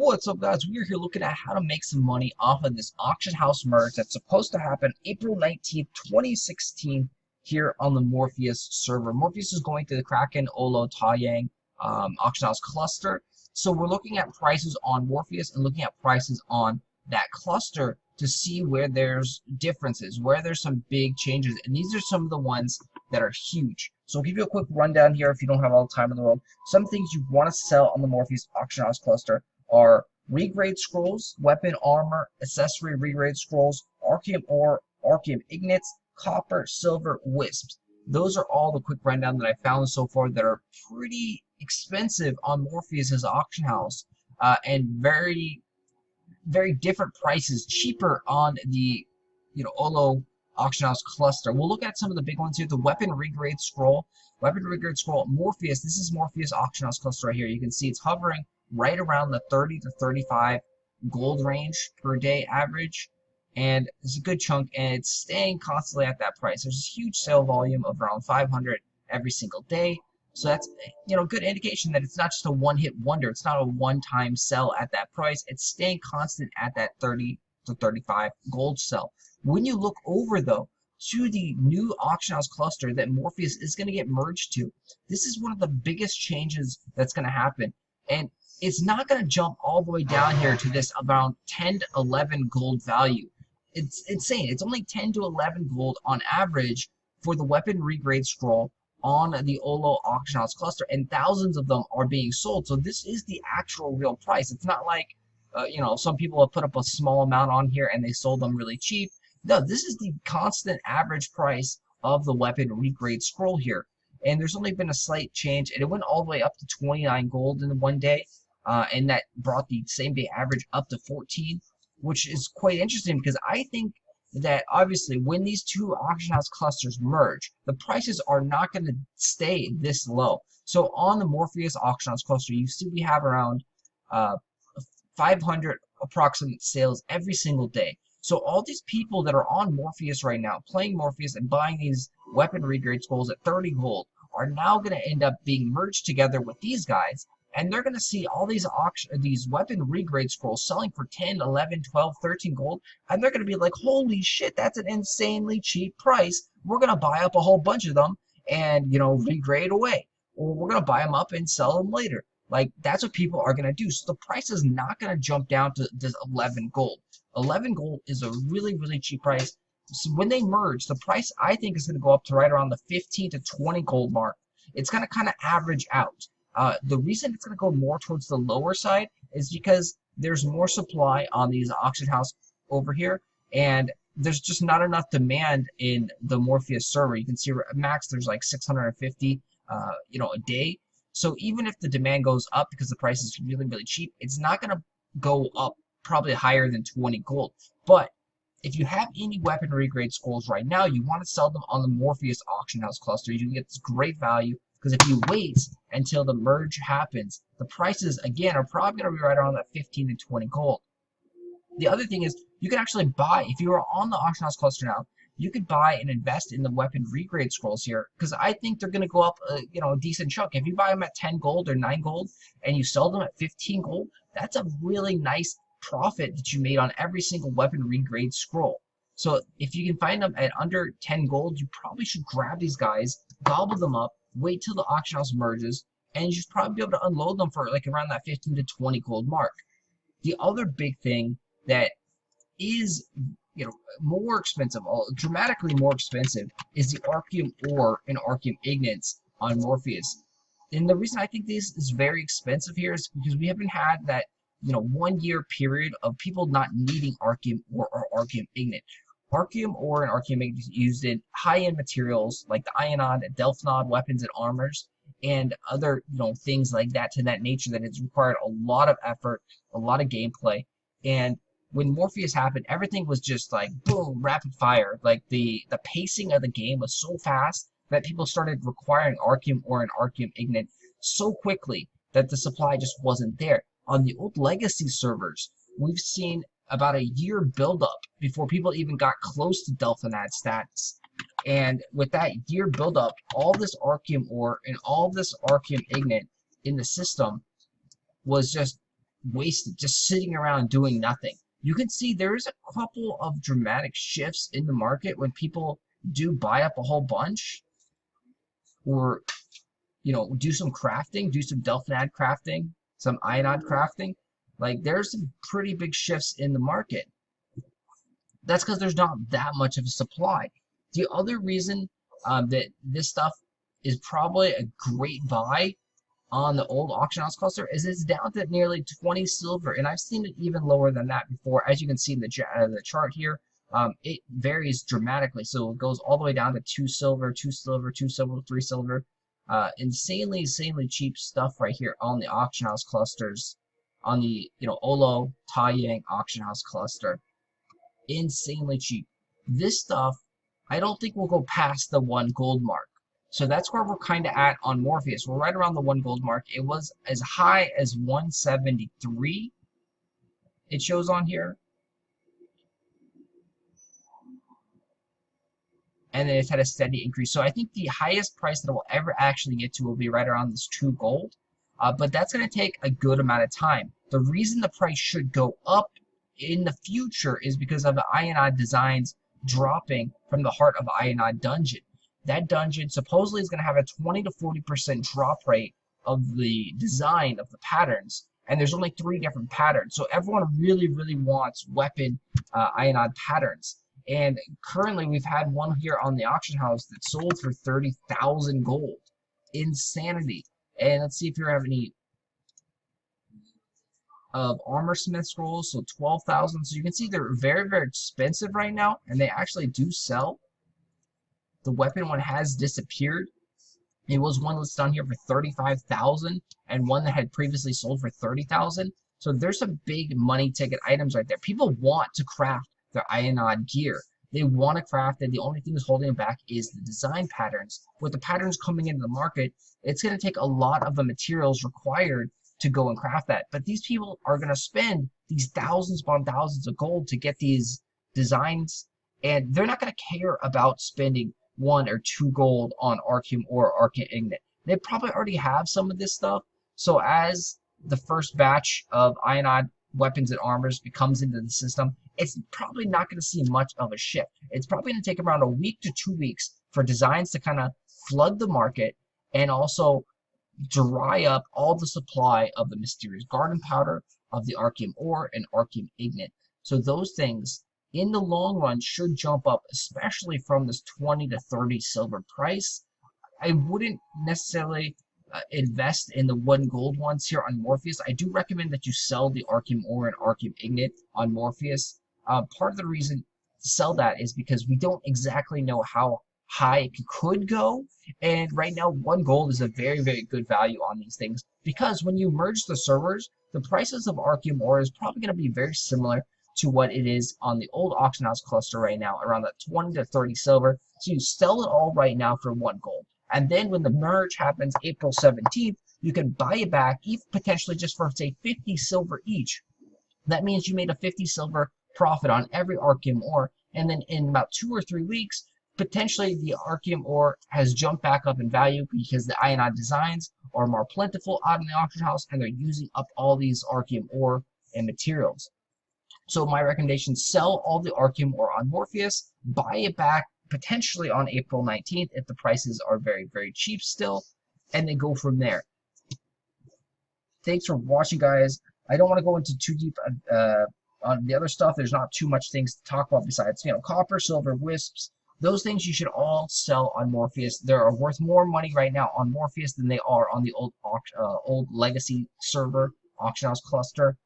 What's up, guys? We're here looking at how to make some money off of this auction house merge that's supposed to happen April 19th, 2016 here on the Morpheus server. Morpheus is going to the Kraken, Olo, Taiyang auction house cluster. So we're looking at prices on Morpheus and looking at prices on that cluster to see where there's differences, where there's some big changes. And these are some of the ones that are huge. So I'll give you a quick rundown here if you don't have all the time in the world. Some things you want to sell on the Morpheus auction house cluster are regrade scrolls, weapon, armor, accessory regrade scrolls, Archeum ore, Archeum ignites, copper, silver, wisps. Those are all the quick rundown that I found so far that are pretty expensive on Morpheus's auction house, and very different prices, cheaper on the Olo auction house cluster. We'll look at some of the big ones here. The weapon regrade scroll, Morpheus. This is Morpheus auction house cluster right here. You can see it's hovering right around the 30 to 35 gold range per day average, and it's a good chunk, and it's staying constantly at that price. There's a huge sale volume of around 500 every single day, so that's good indication that it's not just a one-hit wonder. It's not a one-time sell at that price. It's staying constant at that 30 to 35 gold sell. When you look over though to the new auction house cluster that Morpheus is going to get merged to, this is one of the biggest changes that's going to happen, and it's not going to jump all the way down here to this around 10 to 11 gold value. It's insane. It's only 10 to 11 gold on average for the weapon regrade scroll on the Olo auction house cluster, and thousands of them are being sold. So this is the actual real price. It's not like some people have put up a small amount on here and they sold them really cheap. No, this is the constant average price of the weapon regrade scroll here. And there's only been a slight change, and it went all the way up to 29 gold in one day. And that brought the same day average up to 14, which is quite interesting because I think that obviously when these two auction house clusters merge, the prices are not going to stay this low. So on the Morpheus auction house cluster, you see we have around 500 approximate sales every single day. So all these people that are on Morpheus right now, playing Morpheus and buying these weapon regrade scrolls at 30 gold, are now going to end up being merged together with these guys. And they're going to see all these weapon regrade scrolls selling for 10, 11, 12, 13 gold. And they're going to be like, holy shit, that's an insanely cheap price. We're going to buy up a whole bunch of them and, regrade away. Or we're going to buy them up and sell them later. Like, that's what people are going to do. So the price is not going to jump down to this 11 gold. 11 gold is a really, really cheap price. So when they merge, the price, I think, is going to go up to right around the 15 to 20 gold mark. It's going to kind of average out. The reason it's going to go more towards the lower side is because there's more supply on these auction house over here, and there's just not enough demand in the Morpheus server. You can see max there's like 650 a day. So even if the demand goes up because the price is really, really cheap, it's not going to go up probably higher than 20 gold. But if you have any weapon regrade scrolls right now, you want to sell them on the Morpheus auction house cluster. You can get this great value. Because if you wait until the merge happens, the prices, again, are probably going to be right around that 15 to 20 gold. The other thing is, you can actually buy, if you are on the auction house cluster now, you could buy and invest in the weapon regrade scrolls here. Because I think they're going to go up a decent chunk. If you buy them at 10 gold or 9 gold, and you sell them at 15 gold, that's a really nice profit that you made on every single weapon regrade scroll. So if you can find them at under 10 gold, you probably should grab these guys, gobble them up, wait till the auction house merges, and you should probably be able to unload them for like around that 15 to 20 gold mark. The other big thing that is more expensive, dramatically more expensive, is the Archeum ore and Archeum ignites on Morpheus. And the reason I think this is very expensive here is because we haven't had that 1 year period of people not needing Archeum ore or Archeum ignite. Archeum ore and Archeum ignites used in high-end materials like the Ionod and Delphinod weapons and armors, and other things like that to that nature that has required a lot of effort, a lot of gameplay. And when Morpheus happened, everything was just like boom, rapid fire. Like the pacing of the game was so fast that people started requiring Archeum ore and Archeum ignite so quickly that the supply just wasn't there. On the old legacy servers, we've seen about a year buildup before people even got close to Delphinad status. And with that year buildup, all this Archeum ore and all this Archeum ignite in the system was just wasted, just sitting around doing nothing. You can see there's a couple of dramatic shifts in the market when people do buy up a whole bunch, or do some crafting, do some delphinad crafting, some ionod crafting. Like, there's some pretty big shifts in the market. That's because there's not that much of a supply. The other reason that this stuff is probably a great buy on the old auction house cluster is it's down to nearly 20 silver, and I've seen it even lower than that before. As you can see in the chart here, it varies dramatically. So it goes all the way down to 2 silver, 2 silver, 2 silver, 3 silver. Insanely cheap stuff right here on the auction house clusters, on the Olo Taiyang auction house cluster. Insanely cheap. This stuff, I don't think will go past the 1 gold mark. So that's where we're kind of at on Morpheus. We're right around the 1 gold mark. It was as high as 173. It shows on here. And then it's had a steady increase. So I think the highest price that it will ever actually get to will be right around this 2 gold. But that's going to take a good amount of time. The reason the price should go up in the future is because of the Ionod designs dropping from the Heart of Ionod dungeon. That dungeon supposedly is going to have a 20 to 40% drop rate of the design of the patterns, and there's only 3 different patterns. So everyone really wants weapon Ionod patterns. And currently we've had one here on the auction house that sold for 30,000 gold. Insanity. And let's see if you have any of armor smith scrolls. So 12,000. So you can see they're very expensive right now, and they actually do sell. The weapon one has disappeared. It was one listed on here for 35,000 and one that had previously sold for 30,000. So there's some big money ticket items right there. People want to craft their Ionod gear. They want to craft it. The only thing that's holding them back is the design patterns. With the patterns coming into the market, it's going to take a lot of the materials required to go and craft that. But these people are going to spend these thousands upon thousands of gold to get these designs, and they're not going to care about spending 1 or 2 gold on Archeum or ArcheageI. They probably already have some of this stuff. So as the first batch of Ionod weapons and armors comes into the system, it's probably not going to see much of a shift. It's probably going to take around a week to 2 weeks for designs to kind of flood the market and also dry up all the supply of the Mysterious Garden Powder, of the Archeum Ore, and Archeum Ignite. So those things in the long run should jump up, especially from this 20 to 30 silver price. I wouldn't necessarily invest in the 1 gold ones here on Morpheus. I do recommend that you sell the Archeum Ore and Archeum Ignite on Morpheus. Part of the reason to sell that is because we don't exactly know how high it could go, and right now 1 gold is a very good value on these things, because when you merge the servers, the prices of Archeum Ore is probably going to be very similar to what it is on the old auction house cluster right now, around that 20 to 30 silver. So you sell it all right now for 1 gold. And then when the merge happens April 17th, you can buy it back, even potentially just for, say, 50 silver each. That means you made a 50 silver profit on every Archeum Ore, and then in about 2 or 3 weeks, potentially the Archeum Ore has jumped back up in value because the Ionod designs are more plentiful out in the auction house, and they're using up all these Archeum Ore and materials. So my recommendation, sell all the Archeum Ore on Morpheus, buy it back potentially on April 19th if the prices are very cheap still, and then go from there. Thanks for watching, guys. I don't want to go into too deep on the other stuff. There's not too much things to talk about besides, copper, silver, wisps. Those things you should all sell on Morpheus. They are worth more money right now on Morpheus than they are on the old legacy server, auction house cluster.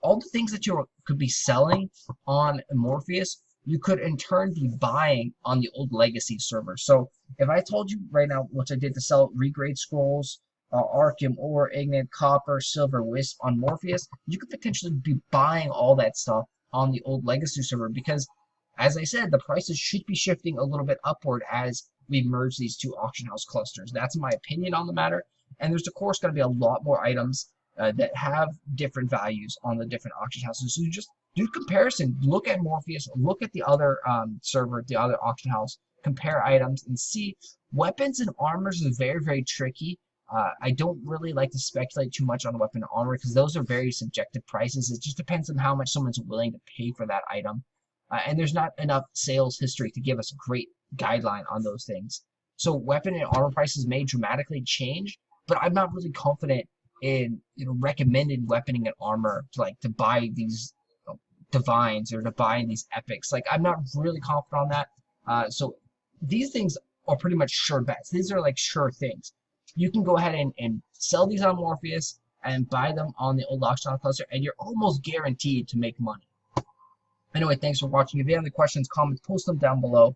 All the things that you could be selling on Morpheus, you could in turn be buying on the old legacy server. So if I told you right now what I did to sell regrade scrolls, Archeum Ore, Ignite, Copper, Silver, Wisp on Morpheus, you could potentially be buying all that stuff on the old legacy server, because, as I said, the prices should be shifting a little bit upward as we merge these 2 auction house clusters. That's my opinion on the matter. And there's, of course, going to be a lot more items that have different values on the different auction houses. So you just do comparison. Look at Morpheus, look at the other server, the other auction house, compare items, and see. Weapons and armors is very tricky. I don't really like to speculate too much on weapon and armor because those are very subjective prices. It just depends on how much someone's willing to pay for that item. And there's not enough sales history to give us a great guideline on those things. So weapon and armor prices may dramatically change, but I'm not really confident in recommended weaponing and armor to buy these divines or to buy these epics. Like I'm not really confident on that. So these things are pretty much sure bets. These are like sure things. You can go ahead and sell these on Morpheus and buy them on the old auction cluster, and you're almost guaranteed to make money. Anyway, thanks for watching. If you have any questions, comments, post them down below.